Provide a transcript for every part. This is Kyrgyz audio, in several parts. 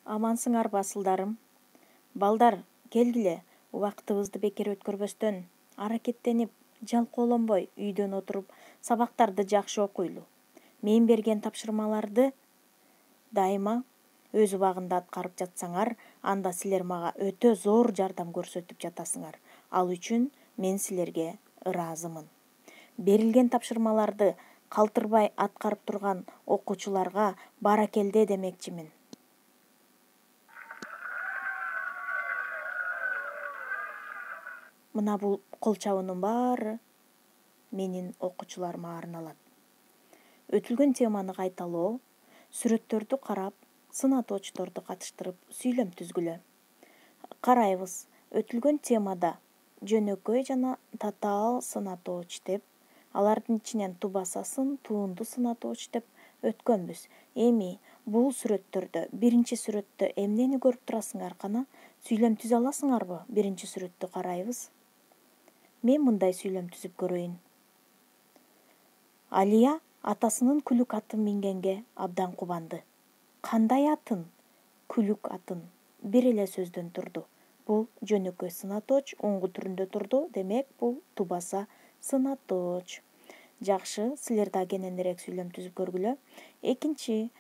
Амансыңар басылдарым. Балдар, келгиле, убактыбызды бекер өткөрбөстөн, аракеттенип, жалкоолонбой үйдөн отуруп, сабактарды жакшы окуйлу. Мен берген тапшырмаларды дайыма өз убагында аткарып жатсаңар, анда силер мага өтө зор жардам көрсөтүп жатасыңар. Ал үчүн мен силерге ыраазымын. Берилген тапшырмаларды калтырбай аткарып турган окуучуларга баракелде демекчимин. Мына бул кол чабуунун баары менин окуучуларыма арналат. Өтүлгөн теманы кайталоо, сүрөттөрдү карап, сынатоочторду катыштырып сүйлөм түзгүлө. Карайбыз, өтүлгөн темада жөнөкөй жана татаал сынатооч деп, алардын ичинен тубасасын туунду сынатооч деп өткөнбүз. Эми бул сүрөттөрдө биринчи сүрөттө эмнени көрүп турасыңар, кана сүйлөм түзө аласыңарбы? Биринчи сүрөттү карайбыз. Мен мындай сүйлөм түзүп көрөйүн. Алия атасынын күлүк атын мингенге абдан кубанды. Кандай атын? Күлүк атын. Бир эле сөздөн турду. Бул жөнөкөй сынатооч уңгу түрүндө турду, демек бул тубаса сынатооч. Жакшы, силер да кененирээк сүйлөм түзүп көргүлө. Экинчи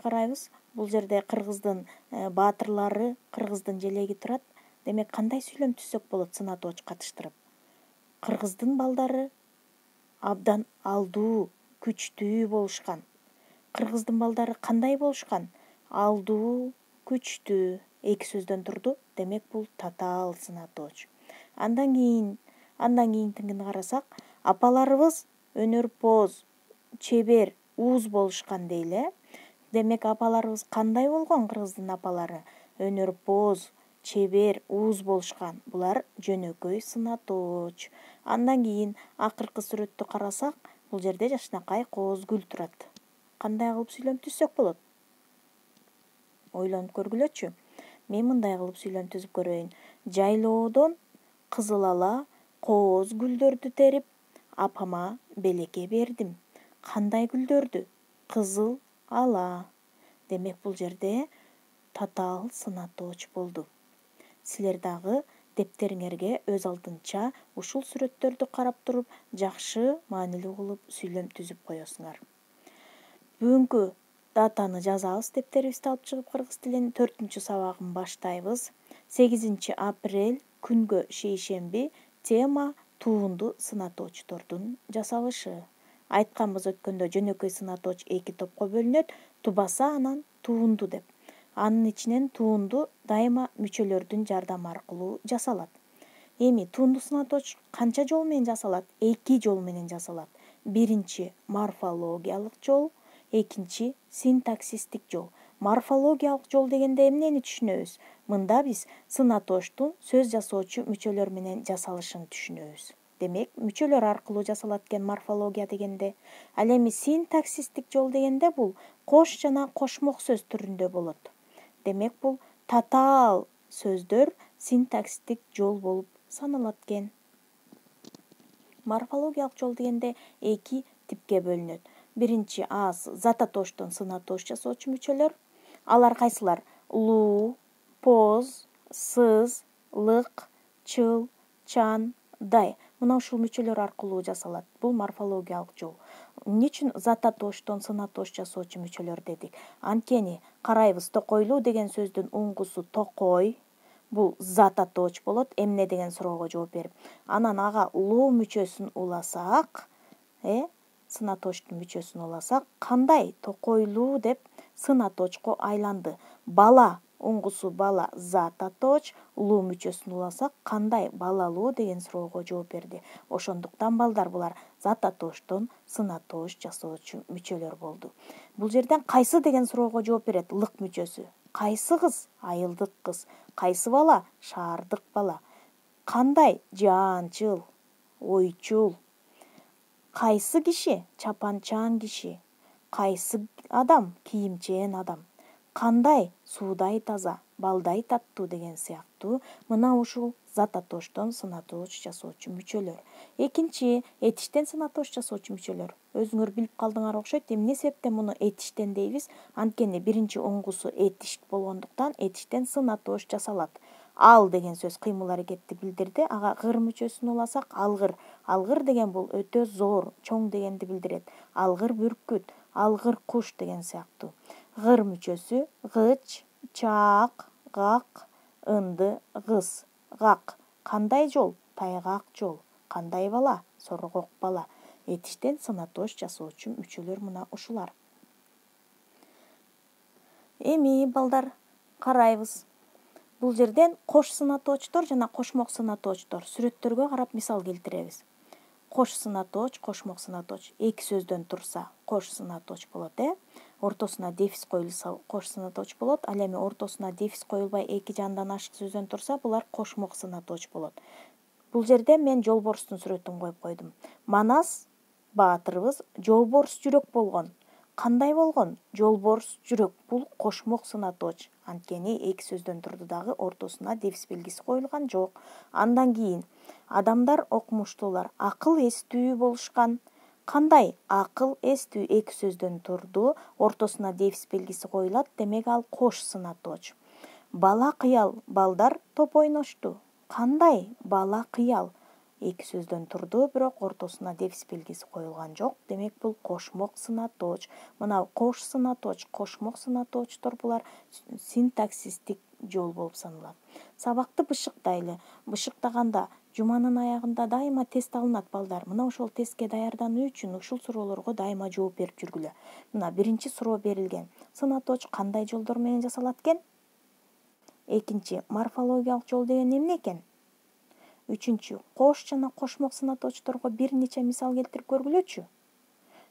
карайбыз. Бул жерде кыргыздын баатырлары, кыргыздын желеги турат. Демек кандай сүйлөм түзсөк болот сынатооч катыштырып? Кыргыздын балдары абдан алдуу, күчтүү болушкан. Кыргыздын балдары кандай болушкан? Алдуу, күчтүү. Эки сөздөн турду. Демек бул татаал сынатооч. Андан кийинкини карасак, апаларыбыз өнөрпоз, чебер, ууз болушкан дейли. Демек апаларыбыз кандай болгон кыргыздын апалары? Өнөрпоз, чебер, ууз болушкан. Булар жөнөкөй сынатооч. Андан кийин акыркы сүрөттү карасак, бул жерде жакшынакай кооз гүл турат. Кандай кылып сүйлөм түзсөк болот? Ойлонуп көргүлөчү. Мен мындай кылып сүйлөм түзүп көрөйүн. Жайлоодон кызыл ала кооз гүлдөрдү терип, апама белекке бердим. Кандай гүлдөрдү? Кызыл ала. Демек бул жерде татаал сынатооч болду. Силер дагы дептериңерге өз алдынча ушул сүрөттөрдү карап туруп, жакшы маанилүү кылып сүйлөм түзүп коесуңар. Бүгүнкү датаны жазабыз, дептерибизди алып чыгып кыргыз тилинин 4 сабагын баштайбыз. 8 апрель күнгө шейшемби, тема туунду сынатоочтордун жасалышы. Айтканбыз өткөндө жөнөкөй сынатооч 2 топко бөлүнөт, тубаса анан туунду деп. Анын ичинен туунду дайыма мүчөлөрдүн жардамы аркылуу жасалат. Эми туунду сынатооч канча жол менен жасалат? 2 жол менен жасалат. Биринчи морфологиялык жол, экинчи синтаксистик жол. Морфологиялык жол дегенде эмнени түшүнөбүз? Мында биз сынатоочтун сөз жасоочу мүчөлөр менен жасалышын түшүнөбүз. Демек, мүчөлөр аркылуу жасалат экен морфология дегенде. Ал эми синтаксистик жол дегенде бул кош жана кошмок сөз түрүндө болот. Демек, бул татаал сөздөр синтаксистик жол болуп саналат экен. Морфологиялык жол дегенде 2 типке бөлүнөт. Биринчи зататоочтон сынатооч жасоочу мүчөлөр. Алар кайсылар? Луу, поз, сыз, лык, чыл, чан, дай. Мына ушул мүчөлөр аркылуу жасалат. Бул морфологиялык жол. Эмне үчүн зататоочтон сынатооч жасоочу мүчөлөр дедик? Анткени карайбыз, токойлуу деген сөздүн уңгусу токой. Бул зататооч болот. Эмне деген суроого жооп берип. Анан ага луу мүчөсүн уласак, сынатоочтун мүчөсүн уласак, кандай? Токойлуу деп сынатоочко айланды. Бала, уңгусу бала зататооч, луу мүчөсүн уласак, кандай? Балалуу деген суроого жооп берди. Ошондуктан балдар, булар зататоочтон сынатооч жасоочу мүчөлөр болду. Бул жерден кайсы деген суроого жооп берет лык мүчөсү. Кайсы кыз? Айылдык кыз. Кайсы бала? Шаардык бала. Кандай? Жаанчыл, ойчул. Кайсы киши? Чапанчаан киши. Кайсы адам? Кийимчен адам. кандай суудай таза, балдай таттуу деген сыяктуу мына ушул зататоштон сынатооч жасоочу мүчөлөр. Экинчи, этиштен сынатооч жасоочу мүчөлөр. Өзүңөр билип калдыңар окшойт. Эмне себептен муну этиштен дейбиз? Анткени биринчи оңгусу этиш болгондуктан этиштен сынатооч жасалат. Ал деген сөз кыймыл аракетти билдирди. Ага гыр мүчөсүн уласак, алгыр. Алгыр деген бул өтө зор, чоң дегенди билдирет. Алгыр бүркүт, алгыр куш деген сыяктуу. Гыр мүчөсү гыч, чаак, гак, ынды, гыс. Гак кандай жол? Тайгак жол. Кандай бала? Соргок бала. Этиштен сынатооч жасоочу мүчөлөр мына ушулар. Эми балдар карайбыз. Бул жерден кош сынатоочтор жана кошмок сынатоочтор сүрөттөргө карап мисал келтиребиз. Кош сынатооч, кошмок сынатооч эки сөздөн турса кош сынатооч болот, ортосуна дефис коюлса кош сынатооч болот. Ал эми ортосуна дефис коюлбай эки жандан ашык сөздөн турса булар кошмок сынатооч болот. Бул жерде мен жолборстун сүрөтүн коюп койдум. Манас баатырыбыз жолборс жүрөк болгон. Кандай болгон? Жолборс жүрөк. Бул кошмок сынатооч. Анткени эки сөздөн турду дагы ортосуна дефис белгиси коюлган жок. Андан кийин адамдар окумуштуулар акыл эстүү болушкан. Кандай? Акыл эстүү эки сөздөн турду, ортосуна дефис белгиси коюлат, демек ал кош сынатооч. Бала кыял, балдар топ ойношту. Кандай? Бала кыял. Эки сөздөн турду, бирок ортосуна дефис белгиси коюлган жок, демек бул кошмок сынатооч. Мына кош сынатооч, кошмок сынатоочтор булар синтаксистик жол болуп саналат. Сабакты бышыктайлы. Бышыктаганда жуманын аягында дайыма тест алынат, балдар. Мына ошол тестке даярдануу үчүн ушул суроолорго дайыма жооп берип жүргүлө. Мына биринчи суроо берилген. Сынатооч кандай жолдор менен жасалат экен? Экинчи, морфологиялык жол деген эмне экен? Үчүнчү, кош жана кошмок сынатоочторго бир нече мисал келтирип көргүлөчү.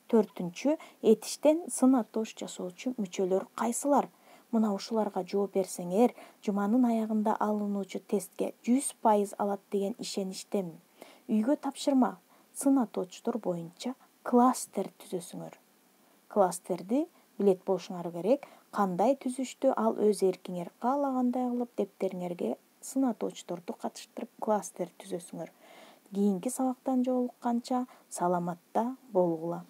Төртүнчү, этиштен сынатооч жасоочу мүчөлөр кайсылар? Мына ушуларга жооп берсеңер, жуманын аягында алынуучу тестке 100% алат деген ишеничтемин. Үйгө тапшырма, сынатоочтор боюнча кластер түзөсүңөр. Кластерди билет болушуңар керек. Кандай түзүштү ал өз эркиңер, каалагандай кылып дептериңерге сынатоочторду катыштырып кластер түзөсүңөр. Кийинки сабактан жолукканча саламатта болгула.